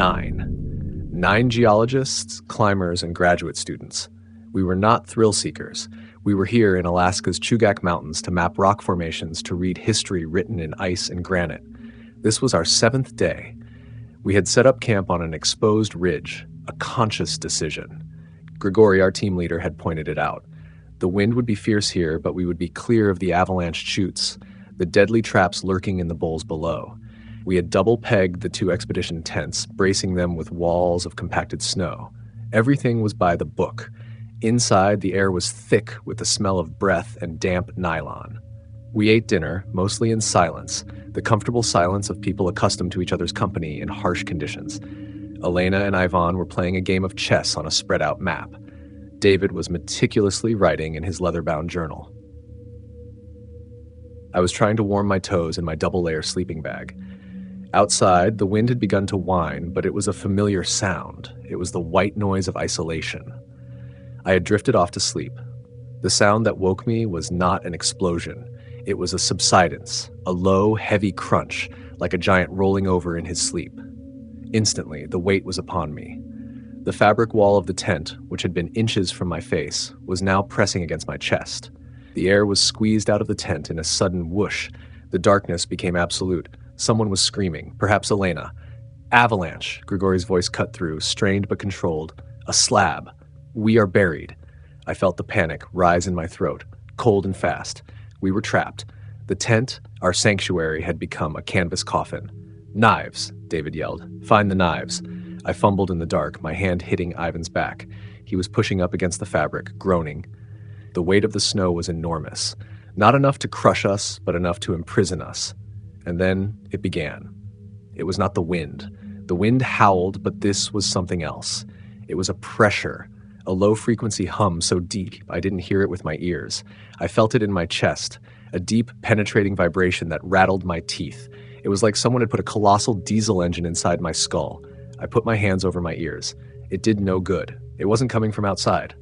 9. 9 geologists, climbers, and graduate students. We were not thrill seekers. We were here in Alaska's Chugach Mountains to map rock formations, to read history written in ice and granite. This was our 7th day. We had set up camp on an exposed ridge, a conscious decision. Grigori, our team leader, had pointed it out. The wind would be fierce here, but we would be clear of the avalanche chutes, the deadly traps lurking in the bowls below. We had double-pegged the 2 expedition tents, bracing them with walls of compacted snow. Everything was by the book. Inside, the air was thick with the smell of breath and damp nylon. We ate dinner, mostly in silence, the comfortable silence of people accustomed to each other's company in harsh conditions. Elena and Ivan were playing a game of chess on a spread-out map. David was meticulously writing in his leather-bound journal. I was trying to warm my toes in my double-layer sleeping bag. Outside, the wind had begun to whine, but it was a familiar sound. It was the white noise of isolation. I had drifted off to sleep. The sound that woke me was not an explosion. It was a subsidence, a low, heavy crunch, like a giant rolling over in his sleep. Instantly, the weight was upon me. The fabric wall of the tent, which had been inches from my face, was now pressing against my chest. The air was squeezed out of the tent in a sudden whoosh. The darkness became absolute. Someone was screaming, perhaps Elena. Avalanche, Grigori's voice cut through, strained but controlled. A slab. We are buried. I felt the panic rise in my throat, cold and fast. We were trapped. The tent, our sanctuary, had become a canvas coffin. Knives, David yelled. Find the knives. I fumbled in the dark, my hand hitting Ivan's back. He was pushing up against the fabric, groaning. The weight of the snow was enormous. Not enough to crush us, but enough to imprison us. And then it began. It was not the wind. The wind howled, but this was something else. It was a pressure, a low-frequency hum so deep I didn't hear it with my ears. I felt it in my chest, a deep, penetrating vibration that rattled my teeth. It was like someone had put a colossal diesel engine inside my skull. I put my hands over my ears. It did no good. It wasn't coming from outside.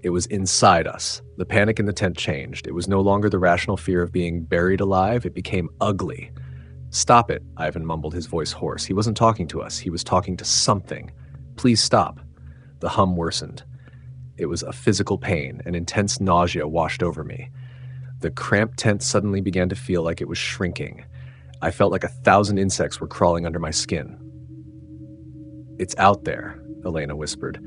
It was inside us. The panic in the tent changed. It was no longer the rational fear of being buried alive. It became ugly. Stop it, Ivan mumbled, his voice hoarse. He wasn't talking to us. He was talking to something. Please stop. The hum worsened. It was a physical pain. An intense nausea washed over me. The cramped tent suddenly began to feel like it was shrinking. I felt like 1,000 insects were crawling under my skin. It's out there, Elena whispered.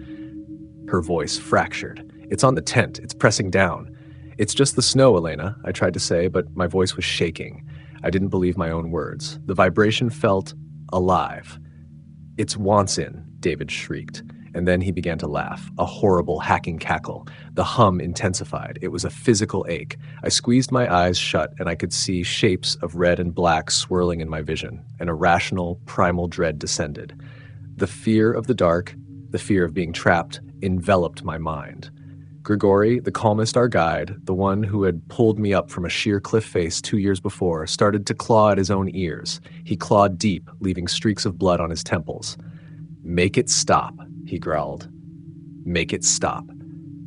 Her voice fractured. It's on the tent. It's pressing down. It's just the snow, Elena, I tried to say, but my voice was shaking. I didn't believe my own words. The vibration felt alive. It's Wansin, David shrieked. And then he began to laugh, a horrible hacking cackle. The hum intensified. It was a physical ache. I squeezed my eyes shut, and I could see shapes of red and black swirling in my vision. An irrational, primal dread descended. The fear of the dark, the fear of being trapped, enveloped my mind. Grigori, the calmest our guide, the one who had pulled me up from a sheer cliff face 2 years before, started to claw at his own ears. He clawed deep, leaving streaks of blood on his temples. Make it stop, he growled. Make it stop.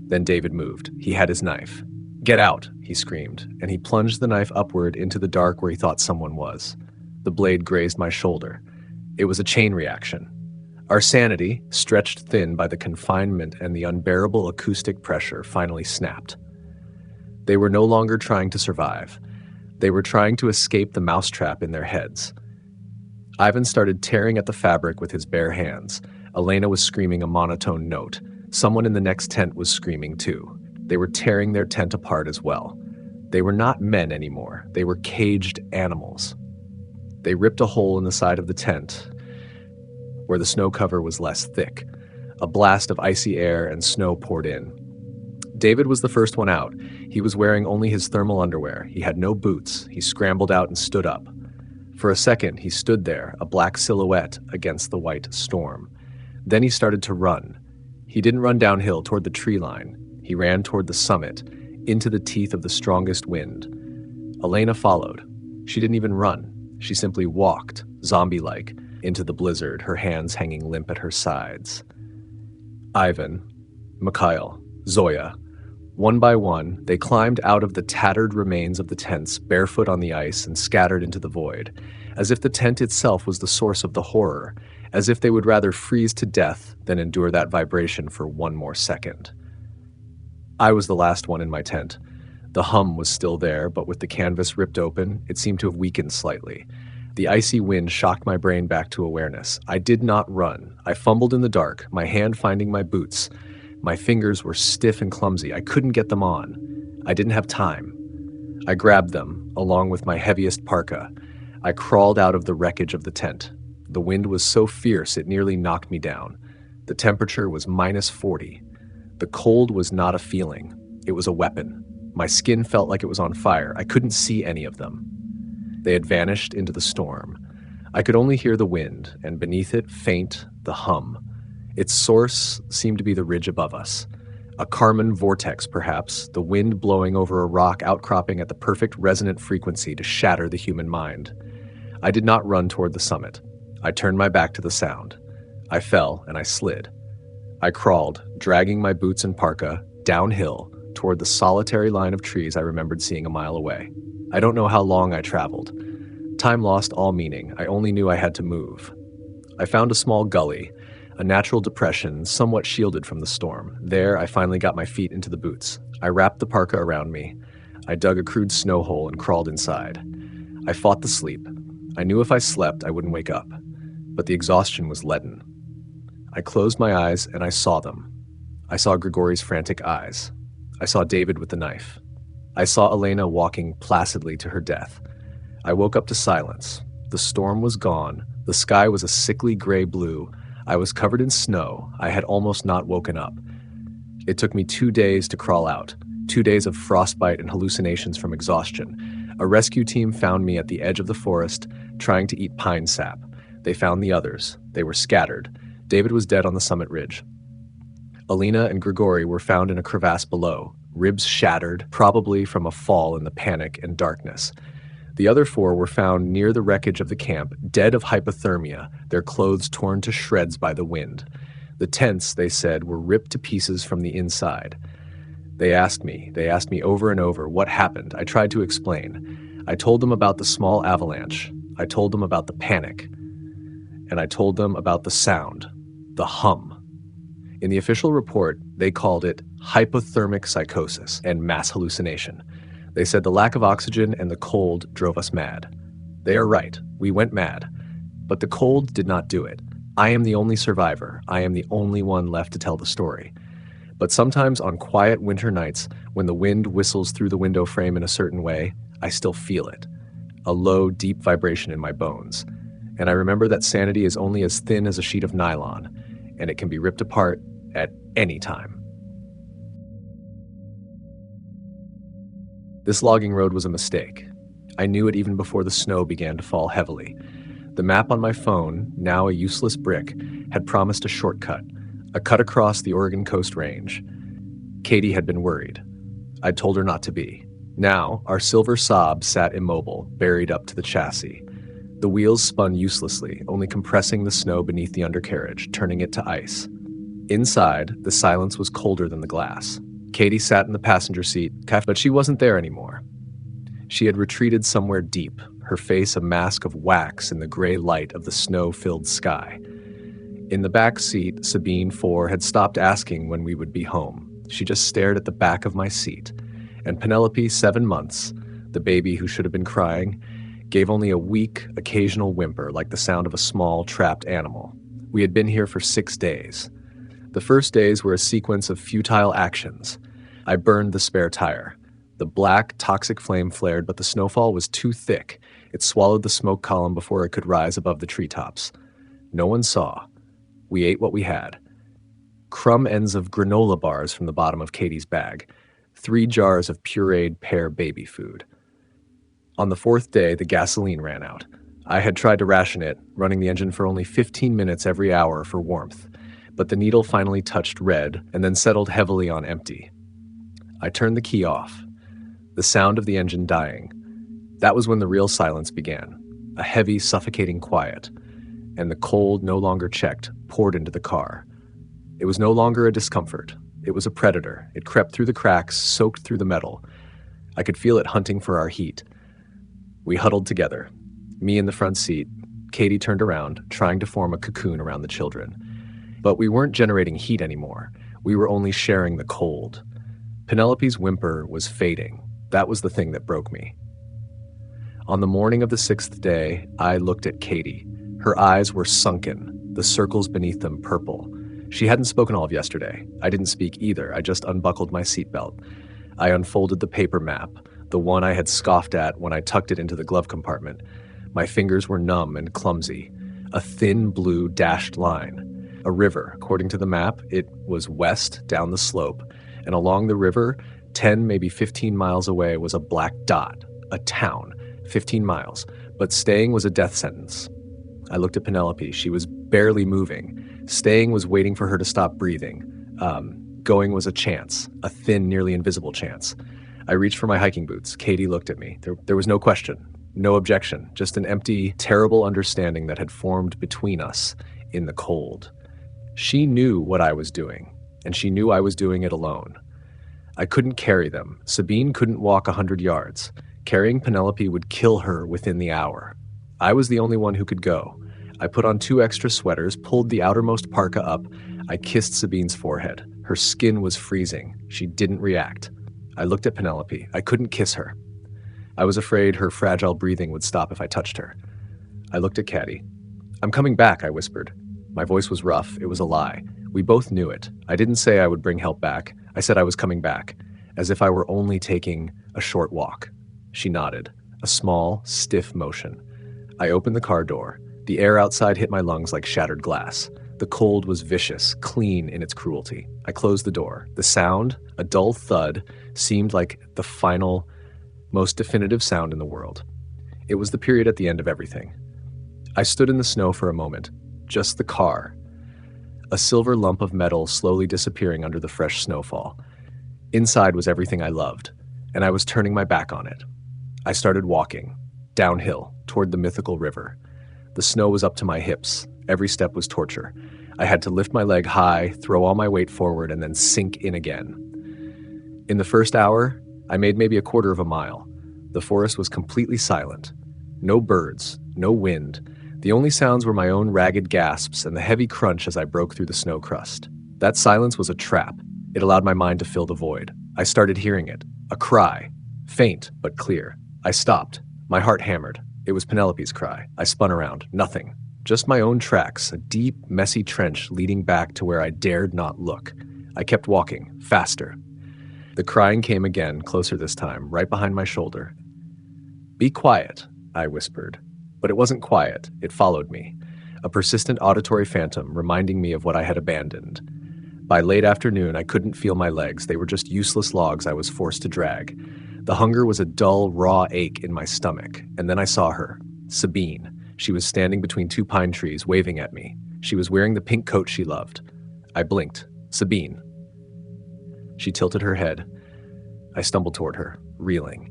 Then David moved. He had his knife. Get out, he screamed, and he plunged the knife upward into the dark where he thought someone was. The blade grazed my shoulder. It was a chain reaction. Our sanity, stretched thin by the confinement and the unbearable acoustic pressure, finally snapped. They were no longer trying to survive. They were trying to escape the mousetrap in their heads. Ivan started tearing at the fabric with his bare hands. Elena was screaming a monotone note. Someone in the next tent was screaming too. They were tearing their tent apart as well. They were not men anymore. They were caged animals. They ripped a hole in the side of the tent, where the snow cover was less thick. A blast of icy air and snow poured in. David was the first one out. He was wearing only his thermal underwear. He had no boots. He scrambled out and stood up. For a second, he stood there, a black silhouette against the white storm. Then he started to run. He didn't run downhill toward the tree line. He ran toward the summit, into the teeth of the strongest wind. Elena followed. She didn't even run. She simply walked, zombie-like, into the blizzard, her hands hanging limp at her sides. Ivan, Mikhail, Zoya. One by one, they climbed out of the tattered remains of the tents, barefoot on the ice, and scattered into the void, as if the tent itself was the source of the horror, as if they would rather freeze to death than endure that vibration for one more second. I was the last one in my tent. The hum was still there, but with the canvas ripped open, it seemed to have weakened slightly. The icy wind shocked my brain back to awareness. I did not run. I fumbled in the dark, my hand finding my boots. My fingers were stiff and clumsy. I couldn't get them on. I didn't have time. I grabbed them, along with my heaviest parka. I crawled out of the wreckage of the tent. The wind was so fierce it nearly knocked me down. The temperature was -40. The cold was not a feeling. It was a weapon. My skin felt like it was on fire. I couldn't see any of them. They had vanished into the storm. I could only hear the wind, and beneath it, faint, the hum. Its source seemed to be the ridge above us. A Kármán vortex, perhaps, the wind blowing over a rock outcropping at the perfect resonant frequency to shatter the human mind. I did not run toward the summit. I turned my back to the sound. I fell, and I slid. I crawled, dragging my boots and parka, downhill, toward the solitary line of trees I remembered seeing a mile away. I don't know how long I traveled. Time lost all meaning. I only knew I had to move. I found a small gully, a natural depression somewhat shielded from the storm. There, I finally got my feet into the boots. I wrapped the parka around me. I dug a crude snow hole and crawled inside. I fought the sleep. I knew if I slept, I wouldn't wake up. But the exhaustion was leaden. I closed my eyes and I saw them. I saw Grigori's frantic eyes. I saw David with the knife. I saw Elena walking placidly to her death. I woke up to silence. The storm was gone. The sky was a sickly gray blue. I was covered in snow. I had almost not woken up. It took me 2 days to crawl out, 2 days of frostbite and hallucinations from exhaustion. A rescue team found me at the edge of the forest, trying to eat pine sap. They found the others. They were scattered. David was dead on the summit ridge. Alina and Grigori were found in a crevasse below, ribs shattered, probably from a fall in the panic and darkness. The other 4 were found near the wreckage of the camp, dead of hypothermia, their clothes torn to shreds by the wind. The tents, they said, were ripped to pieces from the inside. They asked me over and over what happened. I tried to explain. I told them about the small avalanche. I told them about the panic. And I told them about the sound, the hum. In the official report, they called it hypothermic psychosis and mass hallucination. They said the lack of oxygen and the cold drove us mad. They are right. We went mad. But the cold did not do it. I am the only survivor. I am the only one left to tell the story. But sometimes on quiet winter nights, when the wind whistles through the window frame in a certain way, I still feel it. A low, deep vibration in my bones. And I remember that sanity is only as thin as a sheet of nylon, and it can be ripped apart at any time. This logging road was a mistake. I knew it even before the snow began to fall heavily. The map on my phone, now a useless brick, had promised a shortcut, a cut across the Oregon Coast Range. Katie had been worried. I'd told her not to be. Now, our silver Saab sat immobile, buried up to the chassis. The wheels spun uselessly, only compressing the snow beneath the undercarriage, turning it to ice. Inside, the silence was colder than the glass. Katie sat in the passenger seat, but she wasn't there anymore. She had retreated somewhere deep, her face a mask of wax in the gray light of the snow-filled sky. In the back seat, Sabine, 4, had stopped asking when we would be home. She just stared at the back of my seat. And Penelope, 7 months, the baby who should have been crying, gave only a weak, occasional whimper like the sound of a small, trapped animal. We had been here for 6 days. The first days were a sequence of futile actions. I burned the spare tire. The black, toxic flame flared, but the snowfall was too thick. It swallowed the smoke column before it could rise above the treetops. No one saw. We ate what we had. Crumb ends of granola bars from the bottom of Katie's bag. 3 jars of pureed pear baby food. On the 4th day, the gasoline ran out. I had tried to ration it, running the engine for only 15 minutes every hour for warmth. But the needle finally touched red and then settled heavily on empty. I turned the key off. The sound of the engine dying. That was when the real silence began. A heavy, suffocating quiet. And the cold, no longer checked, poured into the car. It was no longer a discomfort. It was a predator. It crept through the cracks, soaked through the metal. I could feel it hunting for our heat. We huddled together. Me in the front seat, Katie turned around, trying to form a cocoon around the children. But we weren't generating heat anymore. We were only sharing the cold. Penelope's whimper was fading. That was the thing that broke me. On the morning of the 6th day, I looked at Katie. Her eyes were sunken, the circles beneath them purple. She hadn't spoken all of yesterday. I didn't speak either. I just unbuckled my seatbelt. I unfolded the paper map, the one I had scoffed at when I tucked it into the glove compartment. My fingers were numb and clumsy. A thin blue dashed line. A river. According to the map, it was west down the slope, and along the river, 10, maybe 15 miles away, was a black dot, a town, 15 miles, but staying was a death sentence. I looked at Penelope. She was barely moving. Staying was waiting for her to stop breathing. Going was a chance, a thin, nearly invisible chance. I reached for my hiking boots. Katie looked at me. There was no question, no objection, just an empty, terrible understanding that had formed between us in the cold. She knew what I was doing, and she knew I was doing it alone. I couldn't carry them. Sabine couldn't walk 100 yards. Carrying Penelope would kill her within the hour. I was the only one who could go. I put on 2 extra sweaters, pulled the outermost parka up. I kissed Sabine's forehead. Her skin was freezing. She didn't react. I looked at Penelope. I couldn't kiss her. I was afraid her fragile breathing would stop if I touched her. I looked at Caddy. "I'm coming back," I whispered. My voice was rough. It was a lie. We both knew it. I didn't say I would bring help back. I said I was coming back, as if I were only taking a short walk. She nodded, a small, stiff motion. I opened the car door. The air outside hit my lungs like shattered glass. The cold was vicious, clean in its cruelty. I closed the door. The sound, a dull thud, seemed like the final, most definitive sound in the world. It was the period at the end of everything. I stood in the snow for a moment. Just the car. A silver lump of metal slowly disappearing under the fresh snowfall. Inside was everything I loved, and I was turning my back on it. I started walking, downhill, toward the mythical river. The snow was up to my hips. Every step was torture. I had to lift my leg high, throw all my weight forward, and then sink in again. In the first hour, I made maybe a quarter of a mile. The forest was completely silent. No birds, no wind. The only sounds were my own ragged gasps and the heavy crunch as I broke through the snow crust. That silence was a trap. It allowed my mind to fill the void. I started hearing it. A cry. Faint, but clear. I stopped. My heart hammered. It was Penelope's cry. I spun around. Nothing. Just my own tracks, a deep, messy trench leading back to where I dared not look. I kept walking, faster. The crying came again, closer this time, right behind my shoulder. "Be quiet," I whispered. But it wasn't quiet. It followed me. A persistent auditory phantom reminding me of what I had abandoned. By late afternoon, I couldn't feel my legs. They were just useless logs I was forced to drag. The hunger was a dull, raw ache in my stomach. And then I saw her. Sabine. She was standing between 2 pine trees, waving at me. She was wearing the pink coat she loved. I blinked. "Sabine." She tilted her head. I stumbled toward her, reeling.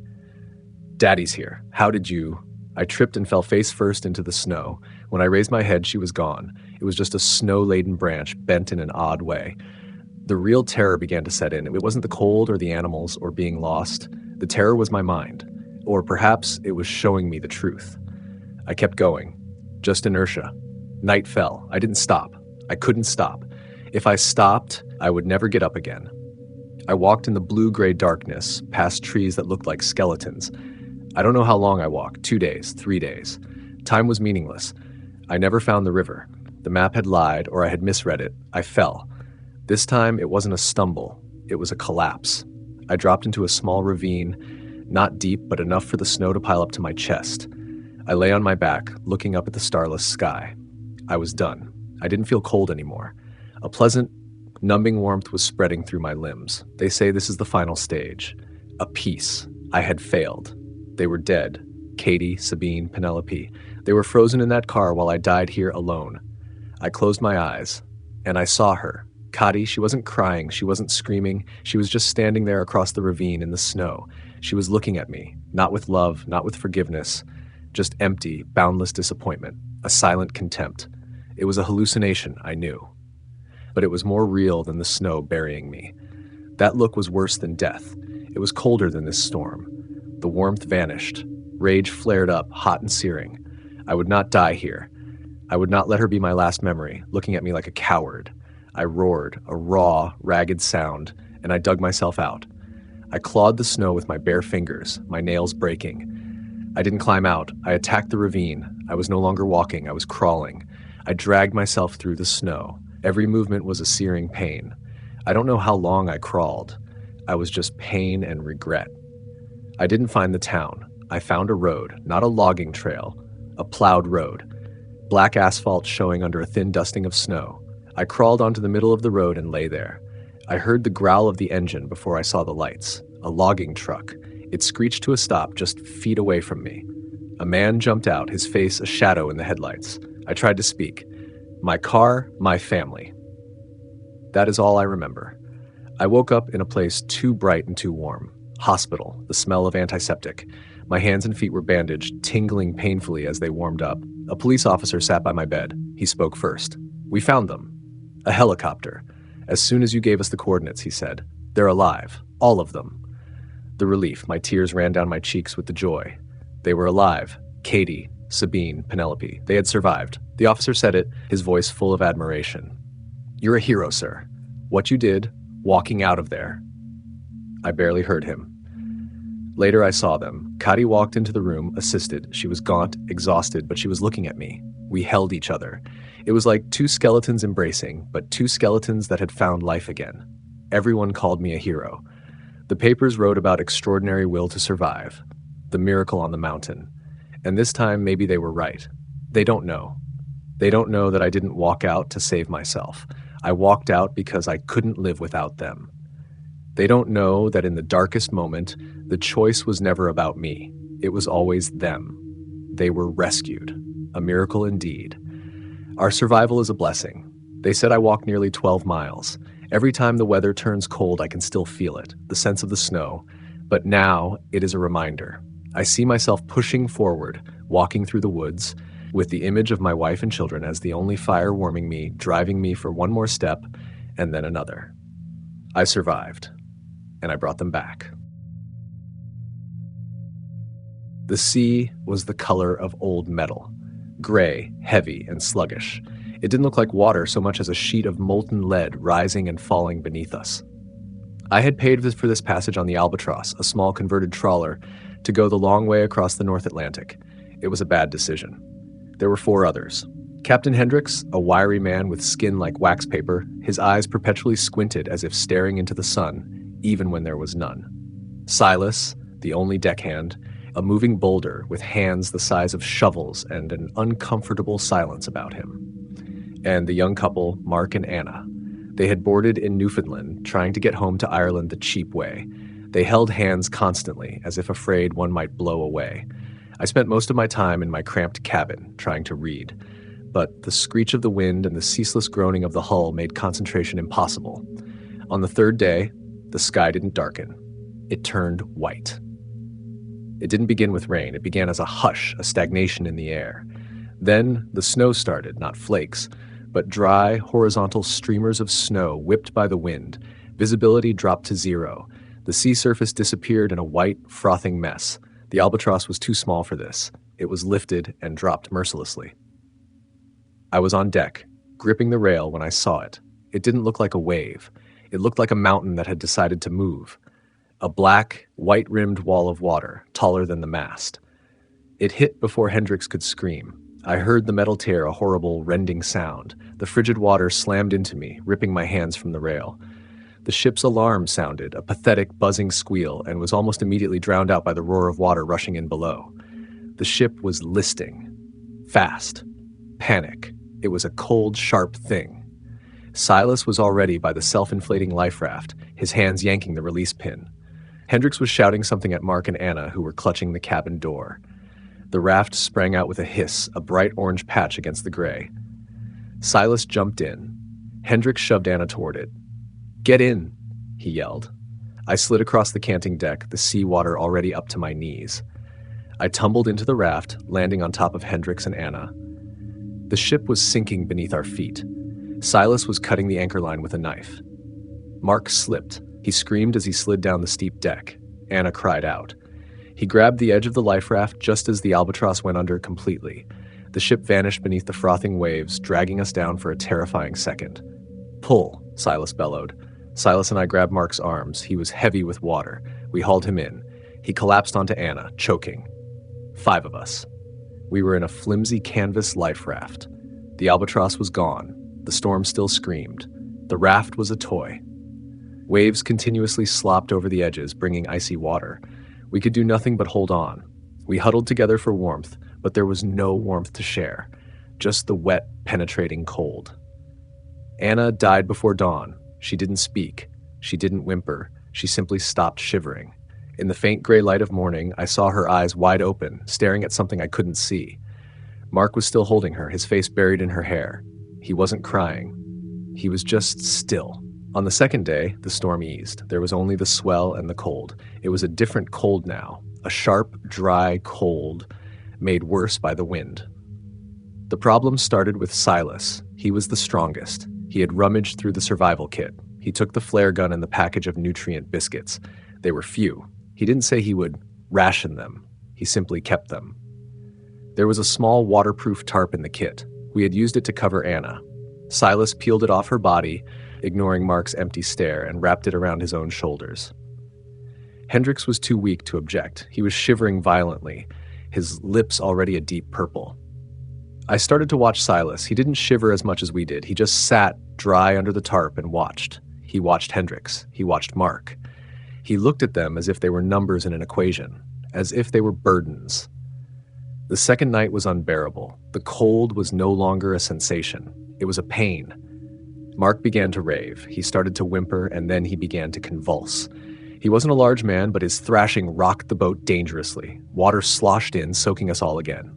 "Daddy's here. How did you—" I tripped and fell face first into the snow. When I raised my head, she was gone. It was just a snow-laden branch bent in an odd way. The real terror began to set in. It wasn't the cold or the animals or being lost. The terror was my mind. Or perhaps it was showing me the truth. I kept going. Just inertia. Night fell. I didn't stop. I couldn't stop. If I stopped, I would never get up again. I walked in the blue-gray darkness, past trees that looked like skeletons. I don't know how long I walked, 2 days, 3 days. Time was meaningless. I never found the river. The map had lied, or I had misread it. I fell. This time, it wasn't a stumble. It was a collapse. I dropped into a small ravine, not deep, but enough for the snow to pile up to my chest. I lay on my back, looking up at the starless sky. I was done. I didn't feel cold anymore. A pleasant, numbing warmth was spreading through my limbs. They say this is the final stage. A peace. I had failed. They were dead. Katie, Sabine, Penelope. They were frozen in that car while I died here alone. I closed my eyes, and I saw her. Kadi, she wasn't crying, she wasn't screaming. She was just standing there across the ravine in the snow. She was looking at me, not with love, not with forgiveness, just empty, boundless disappointment, a silent contempt. It was a hallucination, I knew. But it was more real than the snow burying me. That look was worse than death. It was colder than this storm. The warmth vanished. Rage flared up, hot and searing. I would not die here. I would not let her be my last memory, looking at me like a coward. I roared, a raw, ragged sound, and I dug myself out. I clawed the snow with my bare fingers, my nails breaking. I didn't climb out. I attacked the ravine. I was no longer walking. I was crawling. I dragged myself through the snow. Every movement was a searing pain. I don't know how long I crawled. I was just pain and regret. I didn't find the town. I found a road, not a logging trail, a plowed road. Black asphalt showing under a thin dusting of snow. I crawled onto the middle of the road and lay there. I heard the growl of the engine before I saw the lights. A logging truck. It screeched to a stop just feet away from me. A man jumped out, his face a shadow in the headlights. I tried to speak. My car, my family. That is all I remember. I woke up in a place too bright and too warm. Hospital, the smell of antiseptic. My hands and feet were bandaged, tingling painfully as they warmed up. A police officer sat by my bed. He spoke first. We found them. A helicopter. As soon as you gave us the coordinates, he said. They're alive. All of them. The relief, my tears ran down my cheeks with the joy. They were alive. Katie, Sabine, Penelope. They had survived. The officer said it, his voice full of admiration. You're a hero, sir. What you did, walking out of there. I barely heard him. Later I saw them. Kati walked into the room, assisted. She was gaunt, exhausted, but she was looking at me. We held each other. It was like two skeletons embracing, but two skeletons that had found life again. Everyone called me a hero. The papers wrote about extraordinary will to survive, the miracle on the mountain. And this time, maybe they were right. They don't know. They don't know that I didn't walk out to save myself. I walked out because I couldn't live without them. They don't know that in the darkest moment, the choice was never about me. It was always them. They were rescued. A miracle indeed. Our survival is a blessing. They said I walked nearly 12 miles. Every time the weather turns cold, I can still feel it, the sense of the snow. But now it is a reminder. I see myself pushing forward, walking through the woods, with the image of my wife and children as the only fire warming me, driving me for one more step, and then another. I survived, and I brought them back. The sea was the color of old metal, gray, heavy, and sluggish. It didn't look like water so much as a sheet of molten lead rising and falling beneath us. I had paid for this passage on the Albatross, a small converted trawler, to go the long way across the North Atlantic. It was a bad decision. There were 4 others. Captain Hendricks, a wiry man with skin like wax paper, his eyes perpetually squinted as if staring into the sun, even when there was none. Silas, the only deckhand, a moving boulder with hands the size of shovels and an uncomfortable silence about him. And the young couple, Mark and Anna. They had boarded in Newfoundland, trying to get home to Ireland the cheap way. They held hands constantly, as if afraid one might blow away. I spent most of my time in my cramped cabin, trying to read. But the screech of the wind and the ceaseless groaning of the hull made concentration impossible. On the 3rd day, the sky didn't darken. It turned white. It didn't begin with rain. It began as a hush, a stagnation in the air. Then the snow started, not flakes, but dry, horizontal streamers of snow whipped by the wind. Visibility dropped to 0. The sea surface disappeared in a white, frothing mess. The Albatross was too small for this. It was lifted and dropped mercilessly. I was on deck, gripping the rail when I saw it. It didn't look like a wave. It looked like a mountain that had decided to move. A black, white-rimmed wall of water, taller than the mast. It hit before Hendricks could scream. I heard the metal tear, a horrible, rending sound. The frigid water slammed into me, ripping my hands from the rail. The ship's alarm sounded, a pathetic, buzzing squeal, and was almost immediately drowned out by the roar of water rushing in below. The ship was listing. Fast. Panic. It was a cold, sharp thing. Silas was already by the self-inflating life raft, his hands yanking the release pin. Hendricks was shouting something at Mark and Anna, who were clutching the cabin door. The raft sprang out with a hiss, a bright orange patch against the gray. Silas jumped in. Hendricks shoved Anna toward it. "Get in," he yelled. I slid across the canting deck, the sea water already up to my knees. I tumbled into the raft, landing on top of Hendricks and Anna. The ship was sinking beneath our feet. Silas was cutting the anchor line with a knife. Mark slipped. He screamed as he slid down the steep deck. Anna cried out. He grabbed the edge of the life raft just as the Albatross went under completely. The ship vanished beneath the frothing waves, dragging us down for a terrifying second. "Pull," Silas bellowed. Silas and I grabbed Mark's arms. He was heavy with water. We hauled him in. He collapsed onto Anna, choking. 5 of us. We were in a flimsy canvas life raft. The albatross was gone. The storm still screamed. The raft was a toy. Waves continuously slopped over the edges, bringing icy water. We could do nothing but hold on. We huddled together for warmth, but there was no warmth to share, just the wet, penetrating cold. Anna died before dawn. She didn't speak. She didn't whimper. She simply stopped shivering. In the faint gray light of morning, I saw her eyes wide open, staring at something I couldn't see. Mark was still holding her, his face buried in her hair. He wasn't crying. He was just still. On the second day, the storm eased. There was only the swell and the cold. It was a different cold now, a sharp, dry cold, made worse by the wind. The problem started with Silas. He was the strongest. He had rummaged through the survival kit. He took the flare gun and the package of nutrient biscuits. They were few. He didn't say he would ration them. He simply kept them. There was a small waterproof tarp in the kit. We had used it to cover Anna. Silas peeled it off her body, ignoring Mark's empty stare, and wrapped it around his own shoulders. Hendricks was too weak to object. He was shivering violently, his lips already a deep purple. I started to watch Silas. He didn't shiver as much as we did. He just sat dry under the tarp and watched. He watched Hendricks. He watched Mark. He looked at them as if they were numbers in an equation, as if they were burdens. The second night was unbearable. The cold was no longer a sensation. It was a pain. Mark began to rave. He started to whimper, and then he began to convulse. He wasn't a large man, but his thrashing rocked the boat dangerously. Water sloshed in, soaking us all again.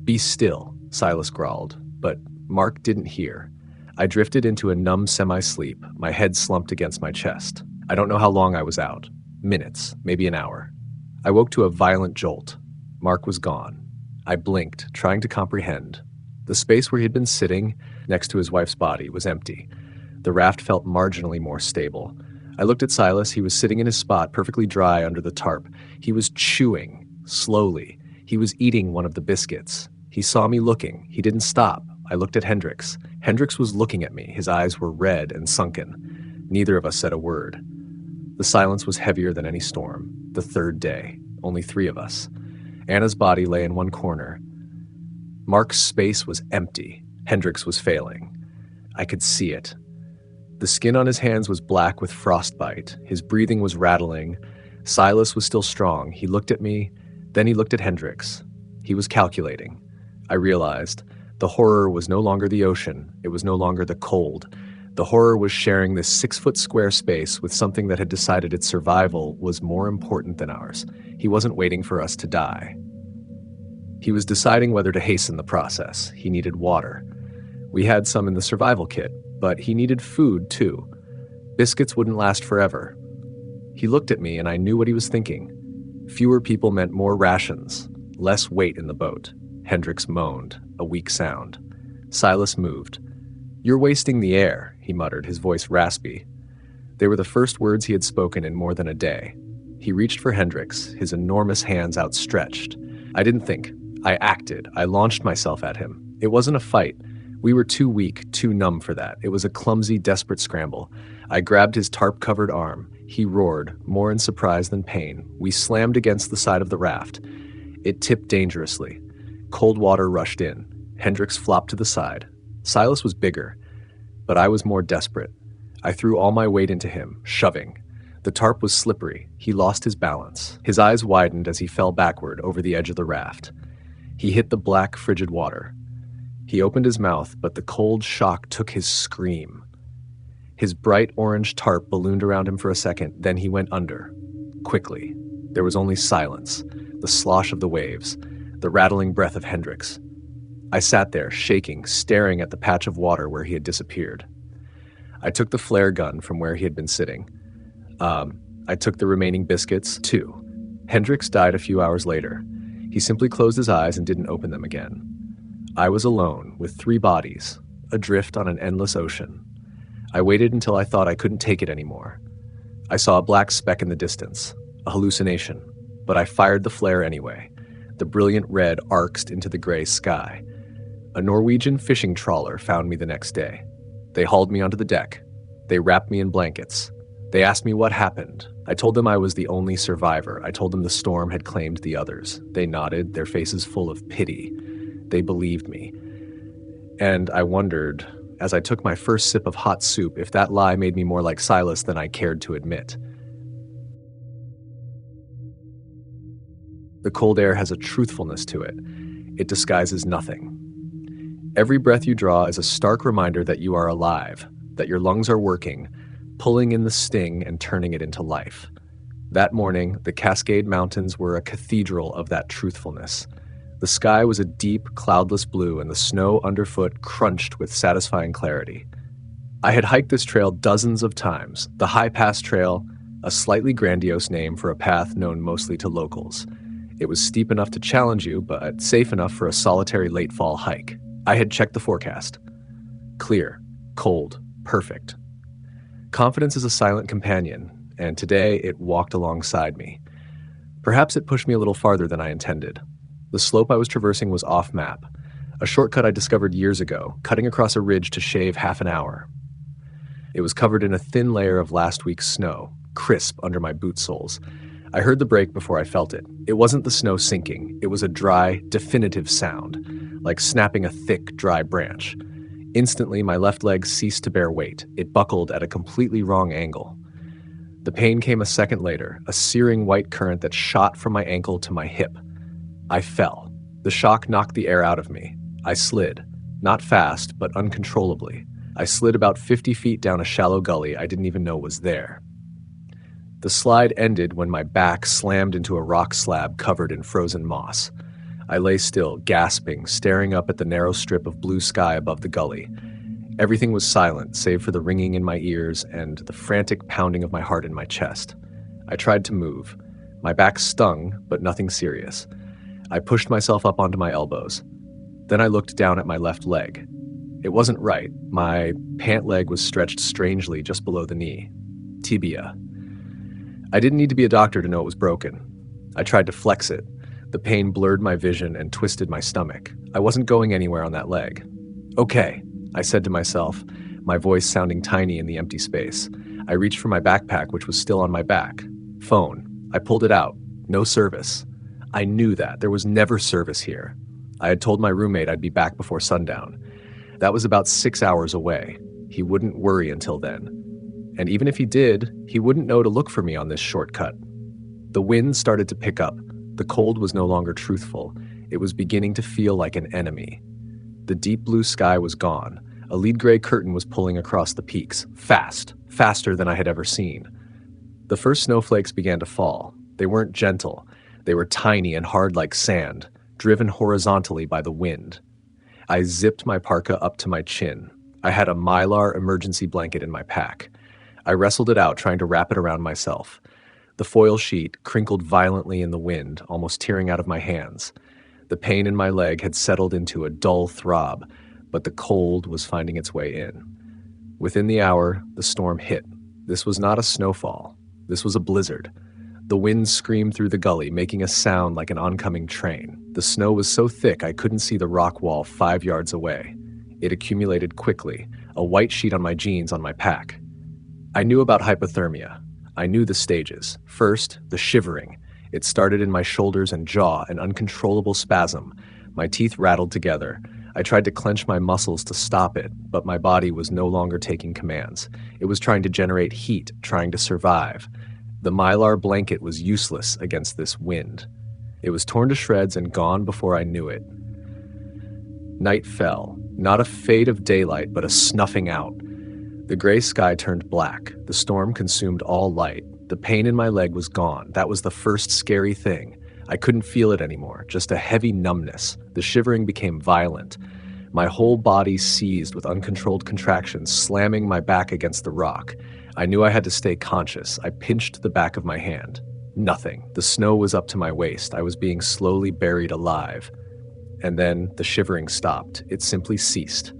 "Be still," Silas growled, but Mark didn't hear. I drifted into a numb semi-sleep, my head slumped against my chest. I don't know how long I was out. Minutes, maybe an hour. I woke to a violent jolt. Mark was gone. I blinked, trying to comprehend. The space where he'd been sitting, next to his wife's body, was empty. The raft felt marginally more stable. I looked at Silas. He was sitting in his spot, perfectly dry under the tarp. He was chewing, slowly. He was eating one of the biscuits. He saw me looking. He didn't stop. I looked at Hendricks. Hendricks was looking at me. His eyes were red and sunken. Neither of us said a word. The silence was heavier than any storm. The third day. Only 3 of us. Anna's body lay in one corner. Mark's space was empty. Hendricks was failing. I could see it. The skin on his hands was black with frostbite. His breathing was rattling. Silas was still strong. He looked at me. Then he looked at Hendricks. He was calculating. I realized the horror was no longer the ocean. It was no longer the cold. The horror was sharing this 6-foot square space with something that had decided its survival was more important than ours. He wasn't waiting for us to die. He was deciding whether to hasten the process. He needed water. We had some in the survival kit, but he needed food too. Biscuits wouldn't last forever. He looked at me and I knew what he was thinking. Fewer people meant more rations, less weight in the boat. Hendricks moaned, a weak sound. Silas moved. "You're wasting the air," he muttered, his voice raspy. They were the first words he had spoken in more than a day. He reached for Hendricks, his enormous hands outstretched. I didn't think. I acted. I launched myself at him. It wasn't a fight. We were too weak, too numb for that. It was a clumsy, desperate scramble. I grabbed his tarp-covered arm. He roared, more in surprise than pain. We slammed against the side of the raft. It tipped dangerously. Cold water rushed in. Hendricks flopped to the side. Silas was bigger, but I was more desperate. I threw all my weight into him, shoving. The tarp was slippery. He lost his balance. His eyes widened as he fell backward over the edge of the raft. He hit the black, frigid water. He opened his mouth, but the cold shock took his scream. His bright orange tarp ballooned around him for a second, then he went under. Quickly. There was only silence, the slosh of the waves, the rattling breath of Hendricks. I sat there, shaking, staring at the patch of water where he had disappeared. I took the flare gun from where he had been sitting. I took the remaining biscuits, too. Hendricks died a few hours later. He simply closed his eyes and didn't open them again. I was alone, with 3 bodies, adrift on an endless ocean. I waited until I thought I couldn't take it anymore. I saw a black speck in the distance, a hallucination, but I fired the flare anyway. The brilliant red arced into the gray sky. A Norwegian fishing trawler found me the next day. They hauled me onto the deck. They wrapped me in blankets. They asked me what happened. I told them I was the only survivor. I told them the storm had claimed the others. They nodded, their faces full of pity. They believed me. And I wondered, as I took my first sip of hot soup, if that lie made me more like Silas than I cared to admit. The cold air has a truthfulness to it. It disguises nothing. Every breath you draw is a stark reminder that you are alive, that your lungs are working, pulling in the sting and turning it into life. That morning, the Cascade Mountains were a cathedral of that truthfulness. The sky was a deep, cloudless blue, and the snow underfoot crunched with satisfying clarity. I had hiked this trail dozens of times, the High Pass Trail, a slightly grandiose name for a path known mostly to locals. It was steep enough to challenge you, but safe enough for a solitary late fall hike. I had checked the forecast. Clear, cold, perfect. Confidence is a silent companion, and today it walked alongside me. Perhaps it pushed me a little farther than I intended. The slope I was traversing was off-map, a shortcut I discovered years ago, cutting across a ridge to shave half an hour. It was covered in a thin layer of last week's snow, crisp under my boot soles. I heard the break before I felt it. It wasn't the snow sinking. It was a dry, definitive sound, like snapping a thick, dry branch. Instantly, my left leg ceased to bear weight. It buckled at a completely wrong angle. The pain came a second later, a searing white current that shot from my ankle to my hip. I fell. The shock knocked the air out of me. I slid. Not fast, but uncontrollably. I slid about 50 feet down a shallow gully I didn't even know was there. The slide ended when my back slammed into a rock slab covered in frozen moss. I lay still, gasping, staring up at the narrow strip of blue sky above the gully. Everything was silent, save for the ringing in my ears and the frantic pounding of my heart in my chest. I tried to move. My back stung, but nothing serious. I pushed myself up onto my elbows. Then I looked down at my left leg. It wasn't right. My pant leg was stretched strangely just below the knee. Tibia. I didn't need to be a doctor to know it was broken. I tried to flex it. The pain blurred my vision and twisted my stomach. I wasn't going anywhere on that leg. Okay, I said to myself, my voice sounding tiny in the empty space. I reached for my backpack, which was still on my back. Phone. I pulled it out. No service. I knew that. There was never service here. I had told my roommate I'd be back before sundown. That was about 6 hours away. He wouldn't worry until then. And even if he did, he wouldn't know to look for me on this shortcut. The wind started to pick up. The cold was no longer truthful. It was beginning to feel like an enemy. The deep blue sky was gone. A lead gray curtain was pulling across the peaks, fast, faster than I had ever seen. The first snowflakes began to fall. They weren't gentle. They were tiny and hard like sand, driven horizontally by the wind. I zipped my parka up to my chin. I had a Mylar emergency blanket in my pack. I wrestled it out, trying to wrap it around myself. The foil sheet crinkled violently in the wind, almost tearing out of my hands. The pain in my leg had settled into a dull throb, but the cold was finding its way in. Within the hour, the storm hit. This was not a snowfall. This was a blizzard. The wind screamed through the gully, making a sound like an oncoming train. The snow was so thick I couldn't see the rock wall 5 yards away. It accumulated quickly, a white sheet on my jeans on my pack. I knew about hypothermia. I knew the stages. First, the shivering. It started in my shoulders and jaw, an uncontrollable spasm. My teeth rattled together. I tried to clench my muscles to stop it, but my body was no longer taking commands. It was trying to generate heat, trying to survive. The Mylar blanket was useless against this wind. It was torn to shreds and gone before I knew it. Night fell, not a fade of daylight, but a snuffing out. The gray sky turned black. The storm consumed all light. The pain in my leg was gone. That was the first scary thing. I couldn't feel it anymore, just a heavy numbness. The shivering became violent. My whole body seized with uncontrolled contractions, slamming my back against the rock. I knew I had to stay conscious. I pinched the back of my hand. Nothing. The snow was up to my waist. I was being slowly buried alive. And then the shivering stopped. It simply ceased.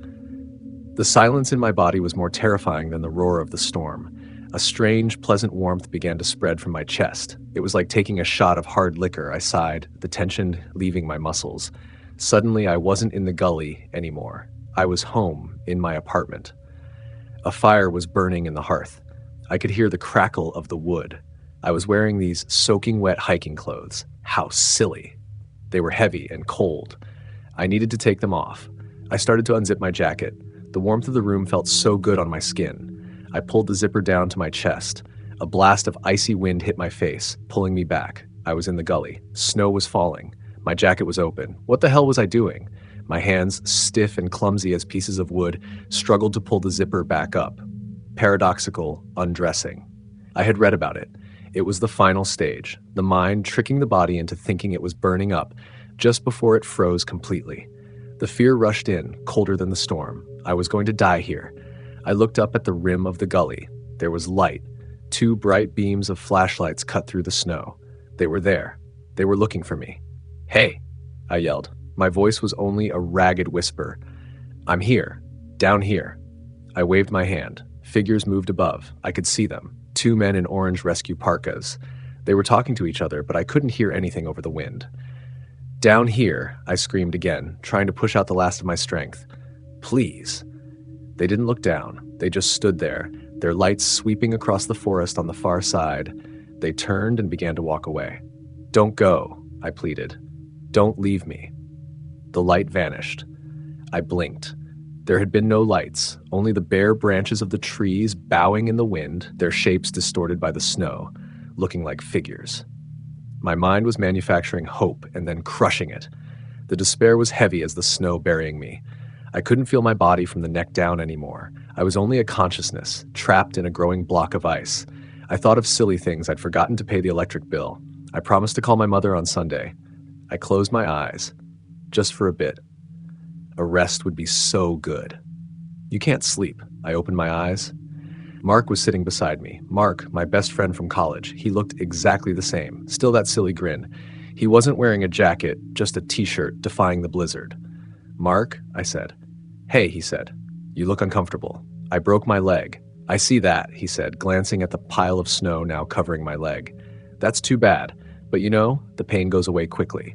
The silence in my body was more terrifying than the roar of the storm. A strange, pleasant warmth began to spread from my chest. It was like taking a shot of hard liquor. I sighed, the tension leaving my muscles. Suddenly, I wasn't in the gully anymore. I was home, in my apartment. A fire was burning in the hearth. I could hear the crackle of the wood. I was wearing these soaking wet hiking clothes. How silly. They were heavy and cold. I needed to take them off. I started to unzip my jacket. The warmth of the room felt so good on my skin. I pulled the zipper down to my chest. A blast of icy wind hit my face, pulling me back. I was in the gully. Snow was falling. My jacket was open. What the hell was I doing? My hands, stiff and clumsy as pieces of wood, struggled to pull the zipper back up. Paradoxical undressing. I had read about it. It was the final stage, the mind tricking the body into thinking it was burning up just before it froze completely. The fear rushed in, colder than the storm. I was going to die here. I looked up at the rim of the gully. There was light. 2 bright beams of flashlights cut through the snow. They were there. They were looking for me. "Hey!" I yelled. My voice was only a ragged whisper. "I'm here. Down here." I waved my hand. Figures moved above. I could see them. 2 men in orange rescue parkas. They were talking to each other, but I couldn't hear anything over the wind. "Down here," I screamed again, trying to push out the last of my strength. "Please." They didn't look down. They just stood there, their lights sweeping across the forest on the far side. They turned and began to walk away. "Don't go," I pleaded. "Don't leave me." The light vanished. I blinked. There had been no lights, only the bare branches of the trees bowing in the wind, their shapes distorted by the snow, looking like figures. My mind was manufacturing hope and then crushing it. The despair was heavy as the snow burying me. I couldn't feel my body from the neck down anymore. I was only a consciousness, trapped in a growing block of ice. I thought of silly things. I'd forgotten to pay the electric bill. I promised to call my mother on Sunday. I closed my eyes, just for a bit. A rest would be so good. You can't sleep. I opened my eyes. Mark was sitting beside me. Mark, my best friend from college. He looked exactly the same, still that silly grin. He wasn't wearing a jacket, just a t-shirt defying the blizzard. "Mark," I said. "Hey," he said. "You look uncomfortable." "I broke my leg." "I see that," he said, glancing at the pile of snow now covering my leg. "That's too bad, but you know, the pain goes away quickly."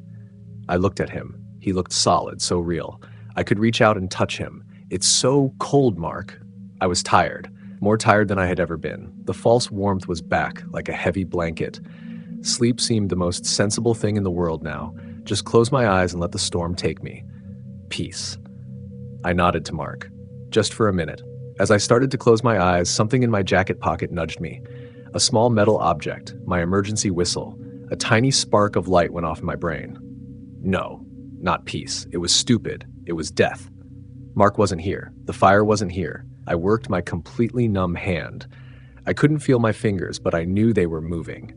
I looked at him. He looked solid, so real. I could reach out and touch him. "It's so cold, Mark." I was tired, more tired than I had ever been. The false warmth was back, like a heavy blanket. Sleep seemed the most sensible thing in the world now. Just close my eyes and let the storm take me. Peace. I nodded to Mark. Just for a minute. As I started to close my eyes, something in my jacket pocket nudged me. A small metal object, my emergency whistle. A tiny spark of light went off in my brain. No, not peace. It was stupid. It was death. Mark wasn't here. The fire wasn't here. I worked my completely numb hand. I couldn't feel my fingers, but I knew they were moving.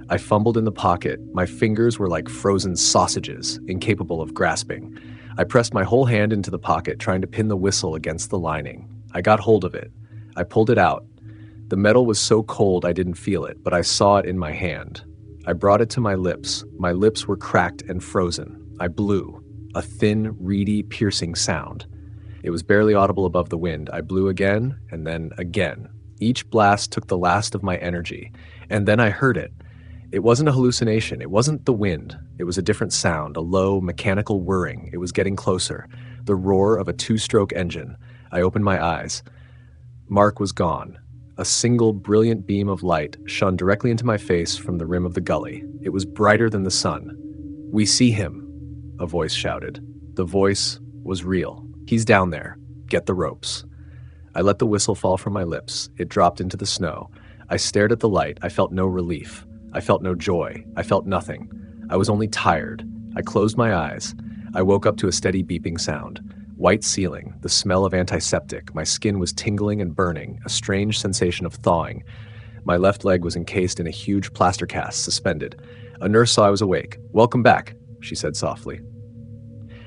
I fumbled in the pocket. My fingers were like frozen sausages, incapable of grasping. I pressed my whole hand into the pocket, trying to pin the whistle against the lining. I got hold of it. I pulled it out. The metal was so cold I didn't feel it, but I saw it in my hand. I brought it to my lips. My lips were cracked and frozen. I blew. A thin, reedy, piercing sound. It was barely audible above the wind. I blew again, and then again. Each blast took the last of my energy, and then I heard it. It wasn't a hallucination. It wasn't the wind. It was a different sound, a low, mechanical whirring. It was getting closer. The roar of a 2-stroke engine. I opened my eyes. Mark was gone. A single, brilliant beam of light shone directly into my face from the rim of the gully. It was brighter than the sun. "We see him," a voice shouted. The voice was real. "He's down there. Get the ropes." I let the whistle fall from my lips. It dropped into the snow. I stared at the light. I felt no relief. I felt no joy. I felt nothing. I was only tired. I closed my eyes. I woke up to a steady beeping sound. White ceiling, the smell of antiseptic. My skin was tingling and burning, a strange sensation of thawing. My left leg was encased in a huge plaster cast, suspended. A nurse saw I was awake. "Welcome back," she said softly.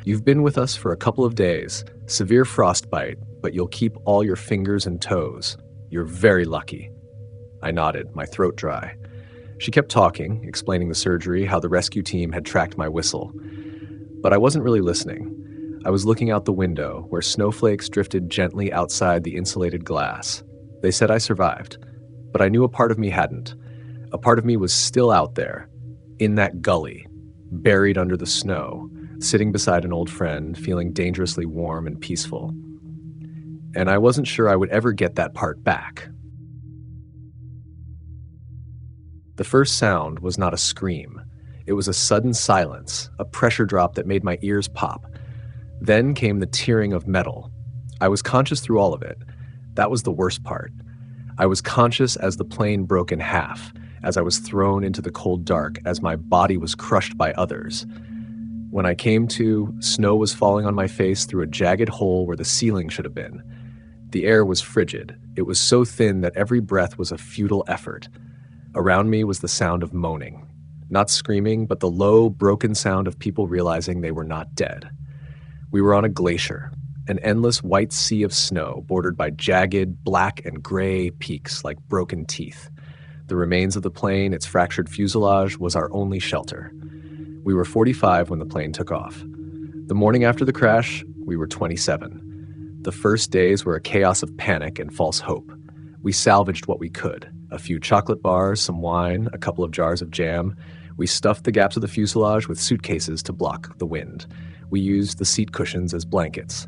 "You've been with us for a couple of days. Severe frostbite, but you'll keep all your fingers and toes. You're very lucky." I nodded, my throat dry. She kept talking, explaining the surgery, how the rescue team had tracked my whistle. But I wasn't really listening. I was looking out the window, where snowflakes drifted gently outside the insulated glass. They said I survived, but I knew a part of me hadn't. A part of me was still out there, in that gully, buried under the snow, sitting beside an old friend, feeling dangerously warm and peaceful. And I wasn't sure I would ever get that part back. The first sound was not a scream. It was a sudden silence, a pressure drop that made my ears pop. Then came the tearing of metal. I was conscious through all of it. That was the worst part. I was conscious as the plane broke in half, as I was thrown into the cold dark, as my body was crushed by others. When I came to, snow was falling on my face through a jagged hole where the ceiling should have been. The air was frigid. It was so thin that every breath was a futile effort. Around me was the sound of moaning. Not screaming, but the low, broken sound of people realizing they were not dead. We were on a glacier, an endless white sea of snow bordered by jagged, black and gray peaks like broken teeth. The remains of the plane, its fractured fuselage, was our only shelter. We were 45 when the plane took off. The morning after the crash, we were 27. The first days were a chaos of panic and false hope. We salvaged what we could. A few chocolate bars, some wine, a couple of jars of jam. We stuffed the gaps of the fuselage with suitcases to block the wind. We used the seat cushions as blankets.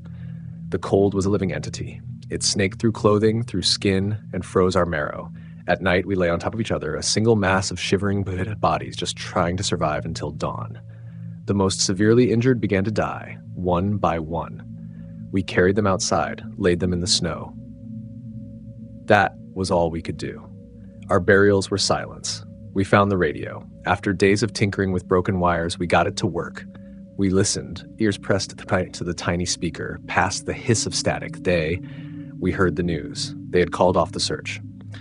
The cold was a living entity. It snaked through clothing, through skin, and froze our marrow. At night, we lay on top of each other, a single mass of shivering bodies just trying to survive until dawn. The most severely injured began to die, one by one. We carried them outside, laid them in the snow. That was all we could do. Our burials were silence. We found the radio. After days of tinkering with broken wires, we got it to work. We listened, ears pressed to the tiny speaker, past the hiss of static. We heard the news. They had called off the search.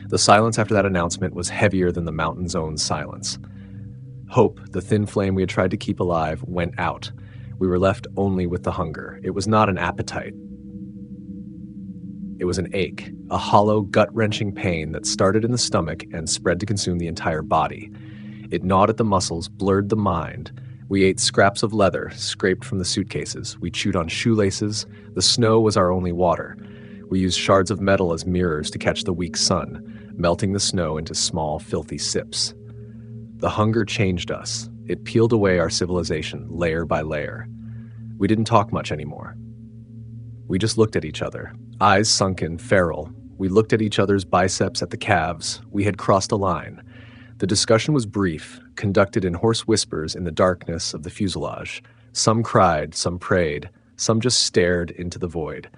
The silence after that announcement was heavier than the mountain's own silence. Hope, the thin flame we had tried to keep alive, went out. We were left only with the hunger. It was not an appetite. It was an ache, a hollow, gut-wrenching pain that started in the stomach and spread to consume the entire body. It gnawed at the muscles, blurred the mind. We ate scraps of leather, scraped from the suitcases. We chewed on shoelaces. The snow was our only water. We used shards of metal as mirrors to catch the weak sun, melting the snow into small, filthy sips. The hunger changed us. It peeled away our civilization, layer by layer. We didn't talk much anymore. We just looked at each other, eyes sunken, feral. We looked at each other's biceps, at the calves. We had crossed a line. The discussion was brief, conducted in hoarse whispers in the darkness of the fuselage. Some cried, some prayed, some just stared into the void.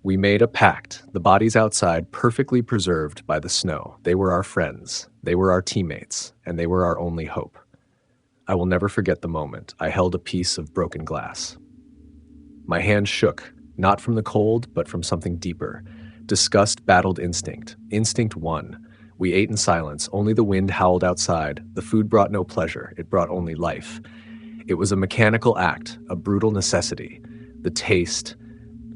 We made a pact, the bodies outside perfectly preserved by the snow. They were our friends, they were our teammates, and they were our only hope. I will never forget the moment I held a piece of broken glass. My hand shook, not from the cold, but from something deeper. Disgust battled instinct. Instinct won. We ate in silence. Only the wind howled outside. The food brought no pleasure. It brought only life. It was a mechanical act, a brutal necessity. The taste.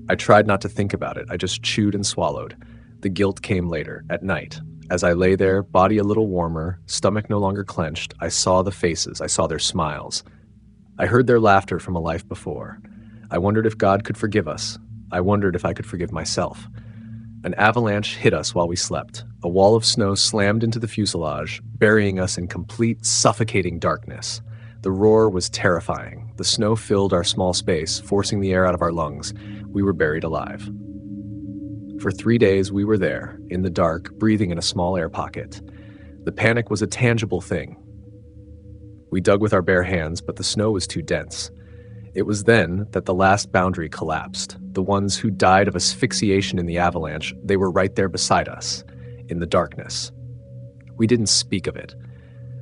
I tried not to think about it. I just chewed and swallowed. The guilt came later, at night. As I lay there, body a little warmer, stomach no longer clenched, I saw the faces. I saw their smiles. I heard their laughter from a life before. I wondered if God could forgive us. I wondered if I could forgive myself. An avalanche hit us while we slept. A wall of snow slammed into the fuselage, burying us in complete, suffocating darkness. The roar was terrifying. The snow filled our small space, forcing the air out of our lungs. We were buried alive. For 3 days, we were there, in the dark, breathing in a small air pocket. The panic was a tangible thing. We dug with our bare hands, but the snow was too dense. It was then that the last boundary collapsed. The ones who died of asphyxiation in the avalanche, they were right there beside us, in the darkness. We didn't speak of it.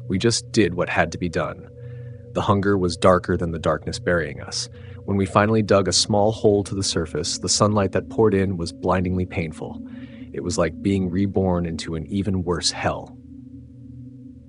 We just did what had to be done. The hunger was darker than the darkness burying us. When we finally dug a small hole to the surface, the sunlight that poured in was blindingly painful. It was like being reborn into an even worse hell.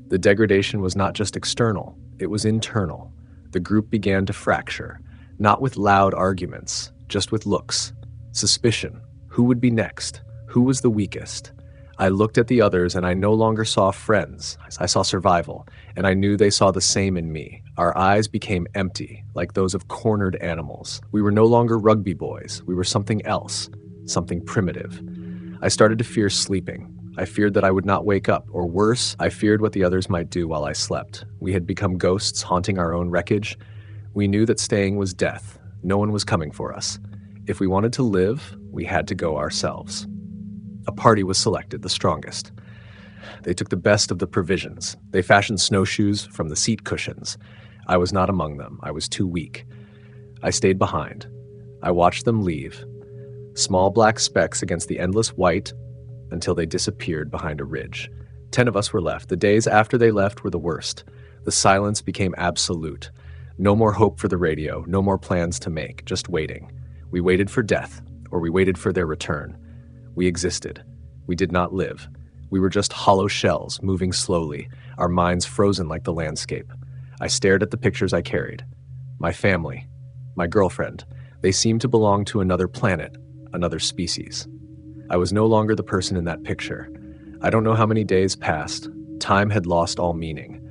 The degradation was not just external, it was internal. The group began to fracture, not with loud arguments, just with looks. Suspicion. Who would be next? Who was the weakest? I looked at the others and I no longer saw friends. I saw survival, and I knew they saw the same in me. Our eyes became empty, like those of cornered animals. We were no longer rugby boys. We were something else, something primitive. I started to fear sleeping. I feared that I would not wake up, or worse, I feared what the others might do while I slept. We had become ghosts haunting our own wreckage. We knew that staying was death. No one was coming for us. If we wanted to live, we had to go ourselves. A party was selected, the strongest. They took the best of the provisions. They fashioned snowshoes from the seat cushions. I was not among them. I was too weak. I stayed behind. I watched them leave. Small black specks against the endless white until they disappeared behind a ridge. 10 of us were left. The days after they left were the worst. The silence became absolute. No more hope for the radio, no more plans to make, just waiting. We waited for death, or we waited for their return. We existed. We did not live. We were just hollow shells, moving slowly, our minds frozen like the landscape. I stared at the pictures I carried. My family, my girlfriend, they seemed to belong to another planet, another species. I was no longer the person in that picture. I don't know how many days passed. Time had lost all meaning.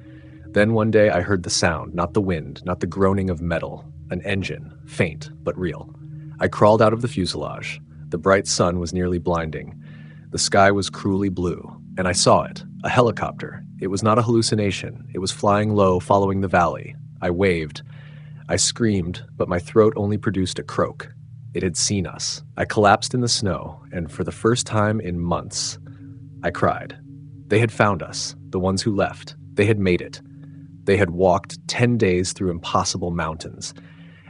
Then one day I heard the sound, not the wind, not the groaning of metal, an engine, faint but real. I crawled out of the fuselage. The bright sun was nearly blinding. The sky was cruelly blue, and I saw it, a helicopter. It was not a hallucination. It was flying low, following the valley. I waved. I screamed, but my throat only produced a croak. It had seen us. I collapsed in the snow, and for the first time in months, I cried. They had found us, the ones who left. They had made it. They had walked 10 days through impossible mountains.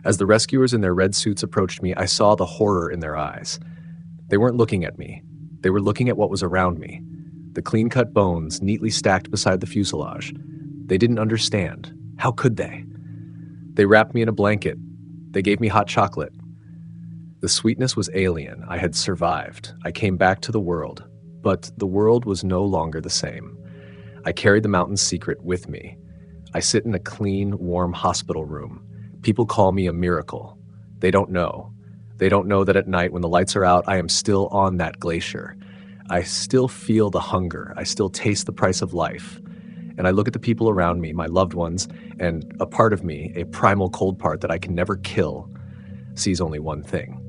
As the rescuers in their red suits approached me, I saw the horror in their eyes. They weren't looking at me. They were looking at what was around me. The clean-cut bones neatly stacked beside the fuselage. They didn't understand. How could they? They wrapped me in a blanket. They gave me hot chocolate. The sweetness was alien. I had survived. I came back to the world. But the world was no longer the same. I carried the mountain's secret with me. I sit in a clean, warm hospital room. People call me a miracle. They don't know. They don't know that at night when the lights are out, I am still on that glacier. I still feel the hunger. I still taste the price of life. And I look at the people around me, my loved ones, and a part of me, a primal cold part that I can never kill, sees only one thing: